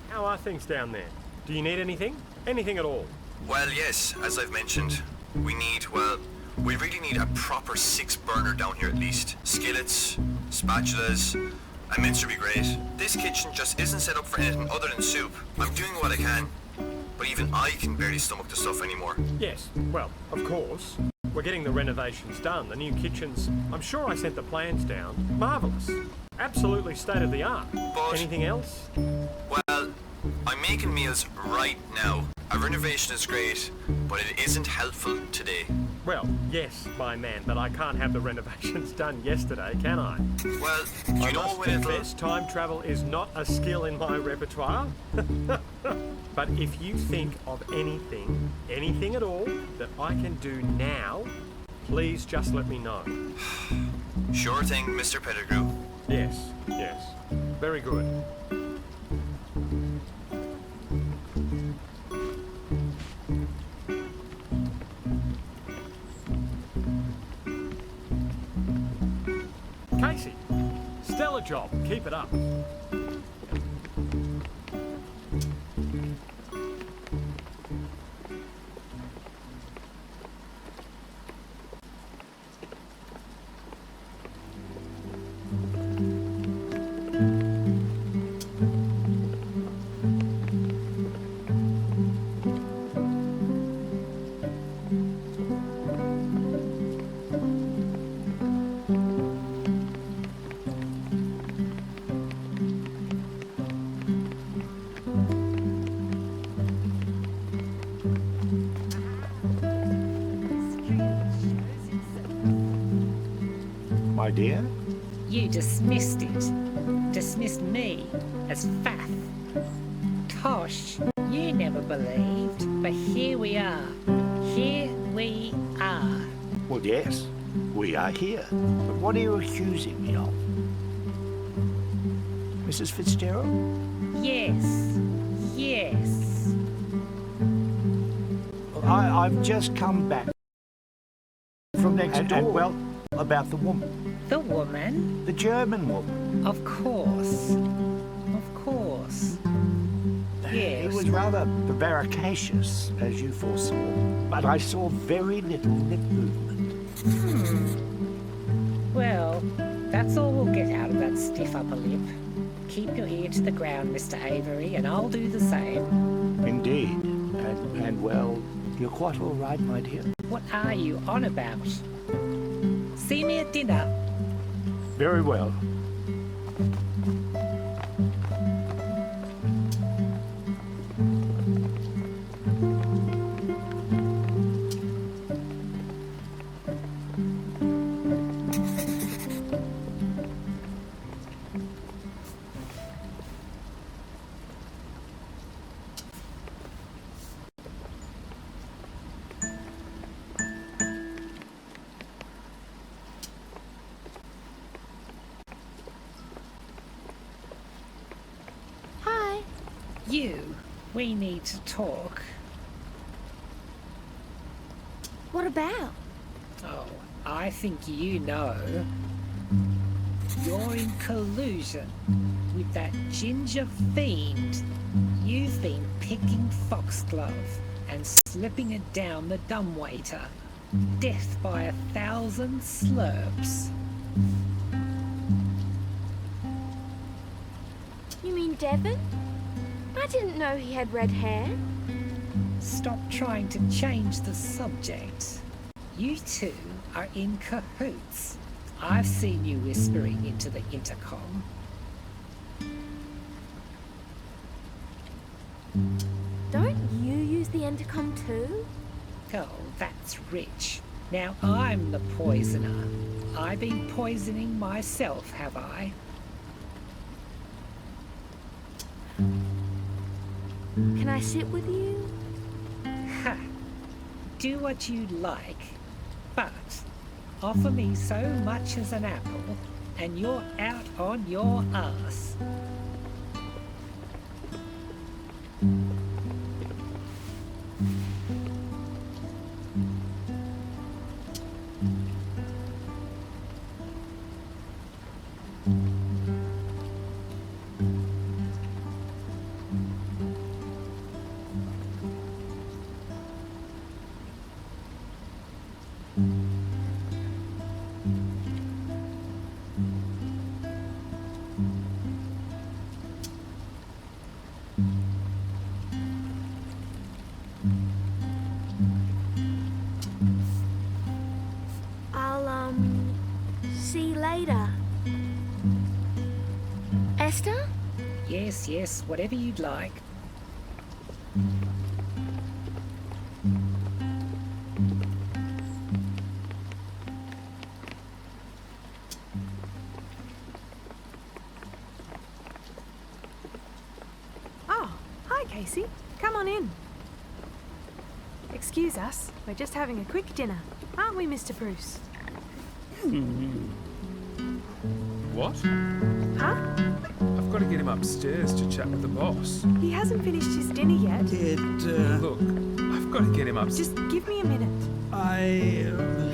How are things down there? Do you need anything? Anything at all? Well, yes, as I've mentioned, we really need a proper 6-burner down here at least. Skillets, spatulas, a mincer would be great. This kitchen just isn't set up for anything other than soup. I'm doing what I can, but even I can barely stomach the stuff anymore. Yes, well, of course. We're getting the renovations done. The new kitchens. I'm sure I sent the plans down. Marvellous. Absolutely state of the art. But, anything else? Well, I'm making meals right now. A renovation is great, but it isn't helpful today. Well, yes, my man, but I can't have the renovations done yesterday, can I? Well, do you I know must when it'll... confess, time travel is not a skill in my repertoire. But if you think of anything at all, that I can do now, please just let me know. Sure thing, Mr. Pettigrew. Yes. Very good. Casey, stellar job. Keep it up. My dear? You dismissed it. Dismissed me as faff. Tosh, you never believed, but here we are. Here we are. Well, yes, we are here. But what are you accusing me of? Mrs. Fitzgerald? Yes. I've just come back from next door. And, well, about the woman. The woman? The German woman. Of course. Yes. It was rather prevaricacious, as you foresaw, but I saw very little lip movement. Well, that's all we'll get out of that stiff upper lip. Keep your ear to the ground, Mr. Avery, and I'll do the same. Indeed. And well, you're quite all right, my dear. What are you on about? See me at dinner. Very well. We need to talk. What about? Oh, I think you know. You're in collusion with that ginger fiend. You've been picking foxglove and slipping it down the dumbwaiter. Death by 1,000 slurps. You mean Devon? I didn't know he had red hair. Stop trying to change the subject. You two are in cahoots. I've seen you whispering into the intercom. Don't you use the intercom too? Oh, that's rich. Now I'm the poisoner. I've been poisoning myself, have I? Can I sit with you? Ha! Do what you like, but offer me so much as an apple, and you're out on your ass. Pasta? Yes, yes, whatever you'd like. Oh, hi, Casey. Come on in. Excuse us. We're just having a quick dinner. Aren't we, Mr. Bruce? What? Huh? I've got to get him upstairs to chat with the boss. He hasn't finished his dinner yet. Look, I've got to get him upstairs. Just give me a minute.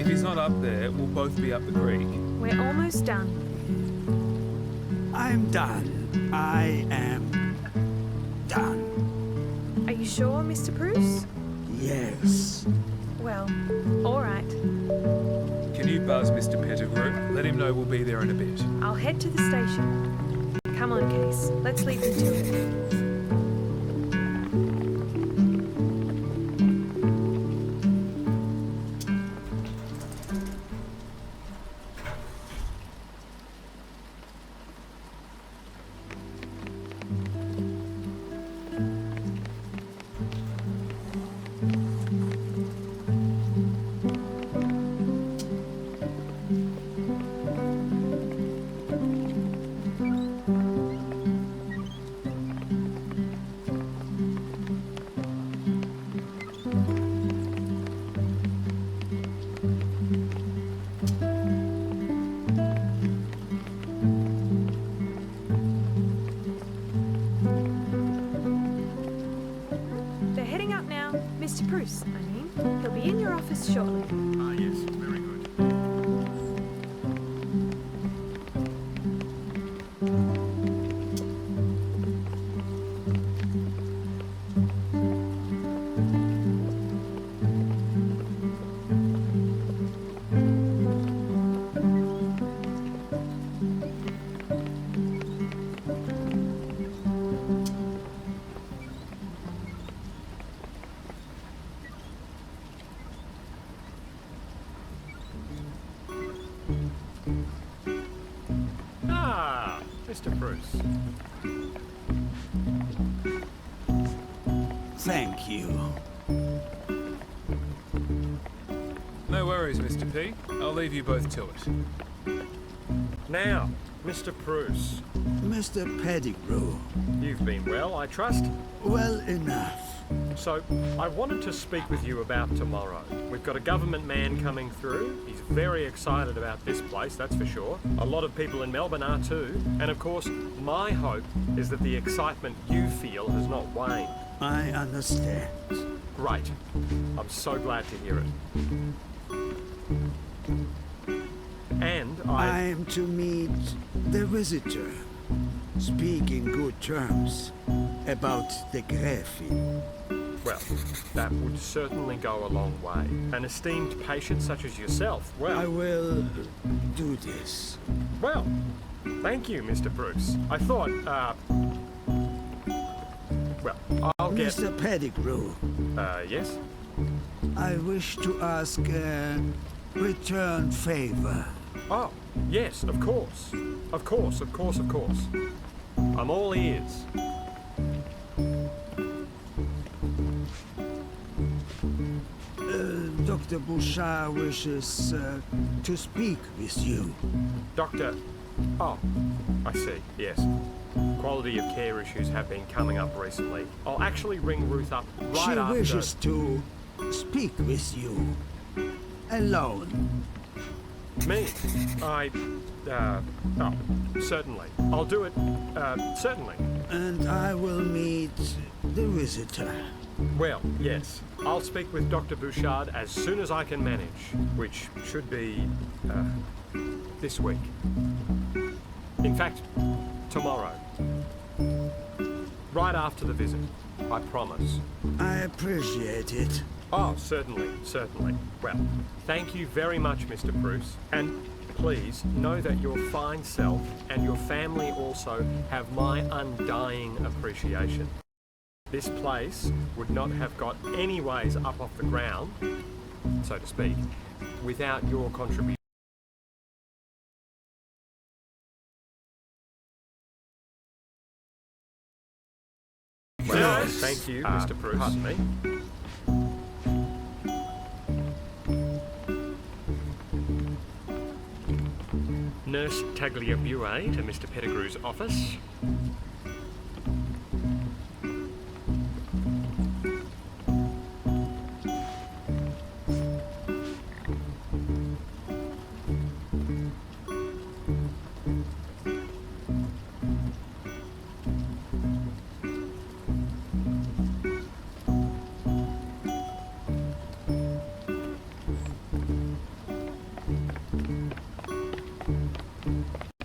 If he's not up there, we'll both be up the creek. We're almost done. I'm done. I am done. Are you sure, Mr. Bruce? Yes. Well, all right. Can you buzz Mr. Pettigrew? Let him know we'll be there in a bit. I'll head to the station. Come on, Case. Let's leave him to it. They're heading up now. Mr. Bruce, I mean. He'll be in your office shortly. Ah, yes, very good. Ah, Mr. Bruce. Thank you. No worries, Mr. P. I'll leave you both to it. Now, Mr. Bruce. Mr. Pettigrew. You've been well, I trust? Well enough. So, I wanted to speak with you about tomorrow. We've got a government man coming through. He's very excited about this place, that's for sure. A lot of people in Melbourne are too. And of course, my hope is that the excitement you feel has not waned. I understand. Great. I'm so glad to hear it. And I'm to meet the visitor. Speak in good terms about the Gräfin. Well, that would certainly go a long way. An esteemed patient such as yourself, well... I will do this. Well, thank you, Mr. Bruce. I thought, well, I'll get... Mr. Pettigrew. Yes? I wish to ask a return favor. Oh, yes, of course. Of course, of course, of course. I'm all ears. Dr. Bouchard wishes to speak with you. Doctor... Oh, I see, yes. Quality of care issues have been coming up recently. I'll actually ring Ruth up right after... She wishes to speak with you. Alone. Me? Oh, certainly. I'll do it, certainly. And I will meet the visitor. Well, yes. I'll speak with Dr. Bouchard as soon as I can manage, which should be, this week. In fact, tomorrow. Right after the visit, I promise. I appreciate it. Oh, certainly, certainly. Well, thank you very much, Mr. Bruce. And please know that your fine self and your family also have my undying appreciation. This place would not have got any ways up off the ground, so to speak, without your contribution. Thank you, Mr. Bruce. Pardon me. Nurse Tagliabue to Mr. Pettigrew's office.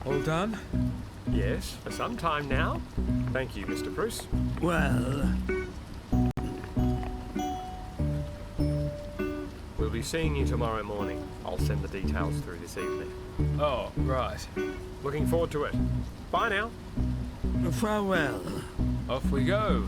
All done? Yes, for some time now. Thank you, Mr. Bruce. Well, We'll be seeing you tomorrow morning. I'll send the details through this evening. Oh, right. Looking forward to it. Bye now. farewell. Off we go.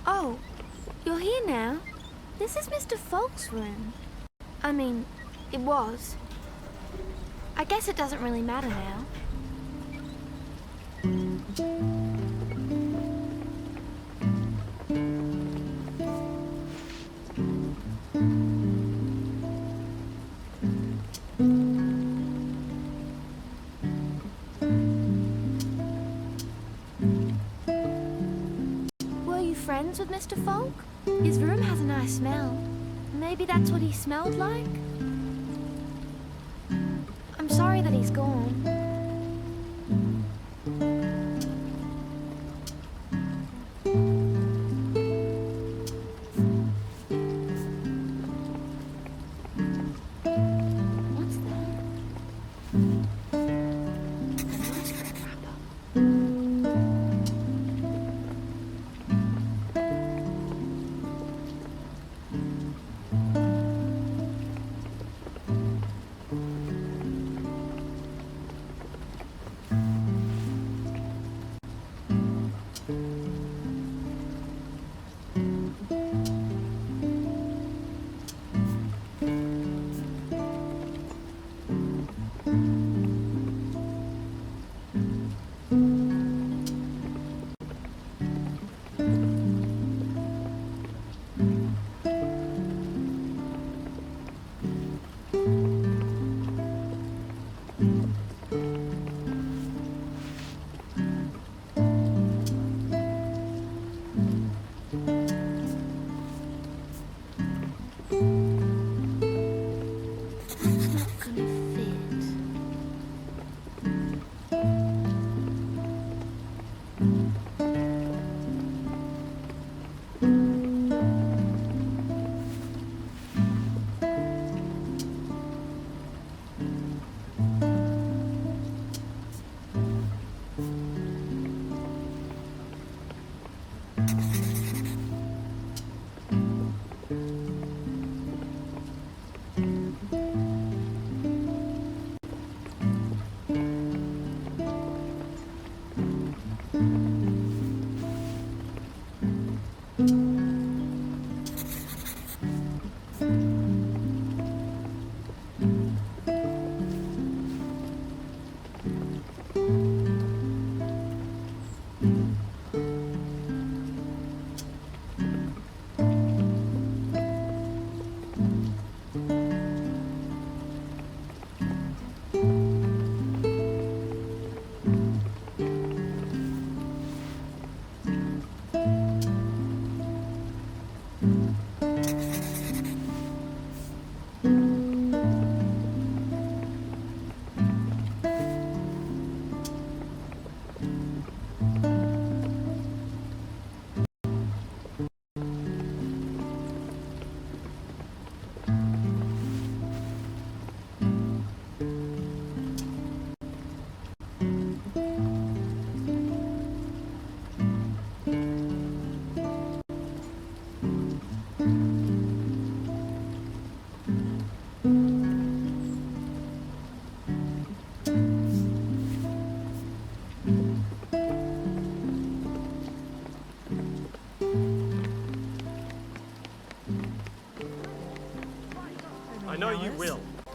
Oh, you're here now? This is Mr. Falk's room. I mean, it was. I guess it doesn't really matter now. Were you friends with Mr. Falk? His room has a nice smell. Maybe that's what he smelled like? I'm sorry that he's gone. What's that?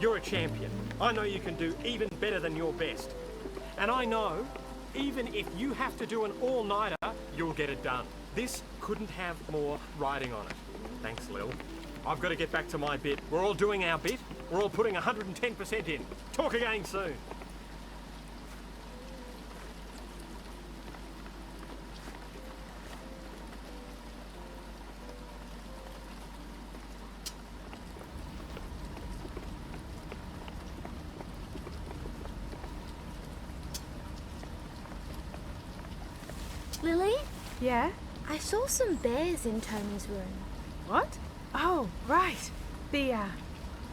You're a champion. I know you can do even better than your best. And I know, even if you have to do an all-nighter, you'll get it done. This couldn't have more riding on it. Thanks, Lil. I've got to get back to my bit. We're all doing our bit. We're all putting 110% in. Talk again soon. Lily? Yeah? I saw some bears in Tony's room. What? Oh, right. The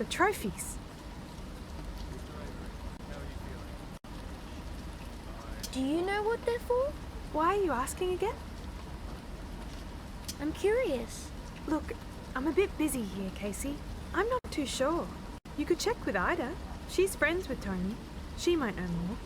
trophies. Do you know what they're for? Why are you asking again? I'm curious. Look, I'm a bit busy here, Casey. I'm not too sure. You could check with Ida. She's friends with Tony. She might know more.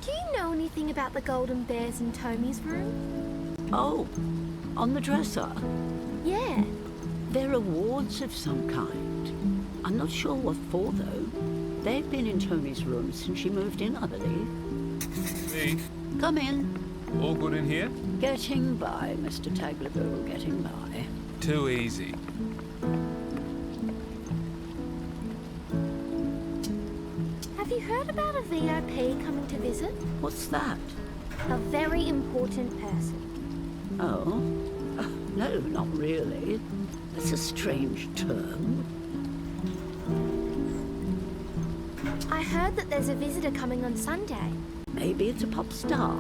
Do you know anything about the golden bears in Tomy's room? Oh, on the dresser? Yeah. They're awards of some kind. I'm not sure what for, though. They've been in Tony's room since she moved in, I believe. Me? Come in. All good in here? Getting by, Mr. Tagliabue, getting by. Too easy. Have you heard about a VIP coming to visit? What's that? A very important person. Oh? No, not really. That's a strange term. I heard that there's a visitor coming on Sunday. Maybe it's a pop star.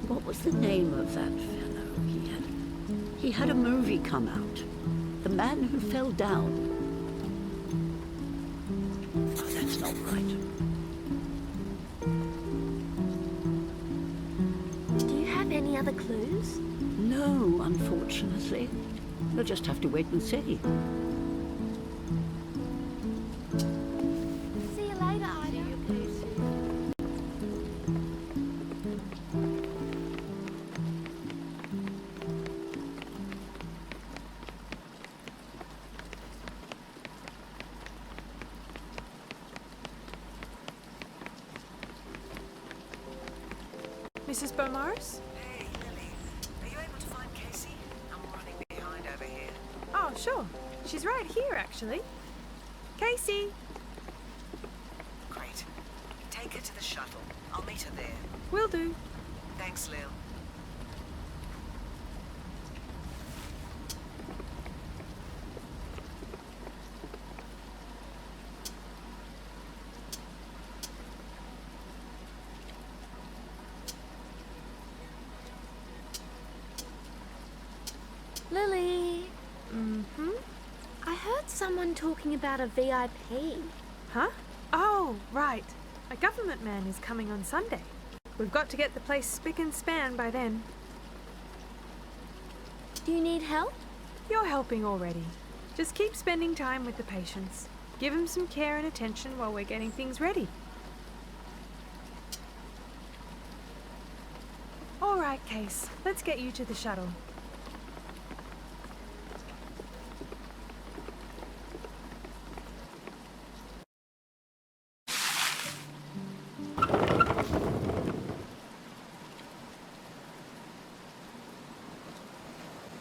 What was the name of that fellow he had a movie come out. The Man Who Fell Down. Oh, that's not right. Do you have any other clues? No, unfortunately. You'll just have to wait and see. See you later, Ida. Mrs. Beaumaris? Hey, Lily. Are you able to find Casey? I'm running behind over here. Oh, sure. She's right here, actually. Casey! Great. Take her to the shuttle. I'll meet her there. Will do. Thanks, Lil. Lily. Mm-hmm. I heard someone talking about a VIP. Huh? Oh, right. A government man is coming on Sunday. We've got to get the place spick and span by then. Do you need help? You're helping already. Just keep spending time with the patients. Give them some care and attention while we're getting things ready. All right, Case. Let's get you to the shuttle.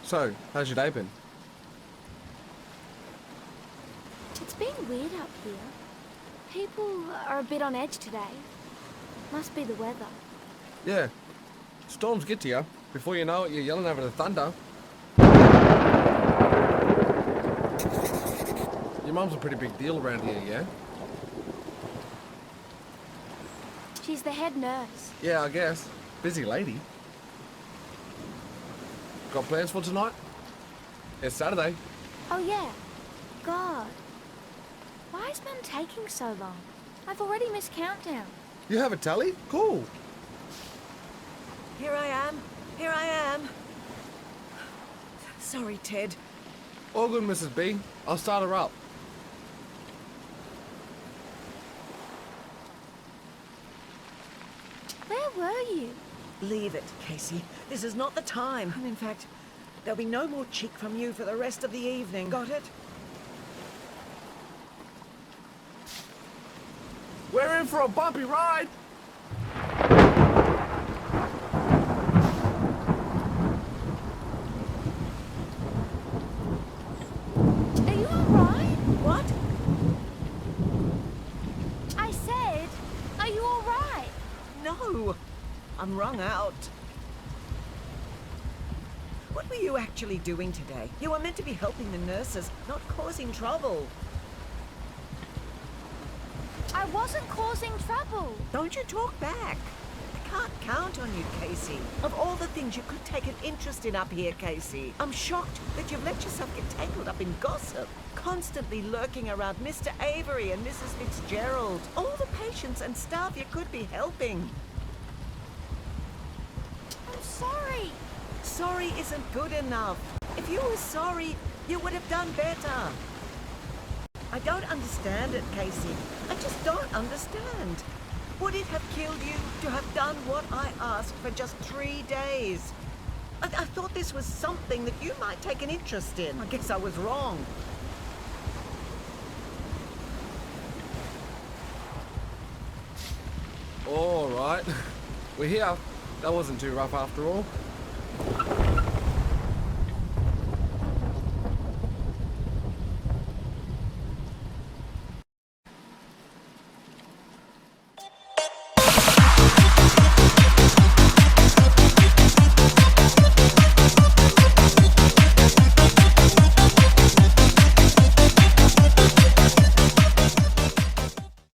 So, how's your day been? It's been weird up here. People are a bit on edge today. Must be the weather. Yeah. Storms get to you. Before you know it, you're yelling over the thunder. Your mum's a pretty big deal around here, yeah? She's the head nurse. Yeah, I guess. Busy lady. Got plans for tonight? It's Saturday. Oh, yeah. God. Why is Mum taking so long? I've already missed countdown. You have a tally? Cool. Here I am. Here I am. Sorry, Ted. All good, Mrs. B. I'll start her up. Where were you? Leave it, Casey. This is not the time. And in fact, there'll be no more cheek from you for the rest of the evening. Got it? We're in for a bumpy ride. Are you alright? What? I said, are you alright? No. I'm wrung out. What were you actually doing today? You were meant to be helping the nurses, not causing trouble. I wasn't causing trouble. Don't you talk back. I can't count on you, Casey. Of all the things you could take an interest in up here, Casey, I'm shocked that you've let yourself get tangled up in gossip. Constantly lurking around Mr. Avery and Mrs. Fitzgerald. All the patients and staff you could be helping. I'm sorry. Sorry isn't good enough. If you were sorry, you would have done better. I don't understand it, Casey. I just don't understand. Would it have killed you to have done what I asked for just 3 days? I thought this was something that you might take an interest in. I guess I was wrong. All right. We're here. That wasn't too rough after all.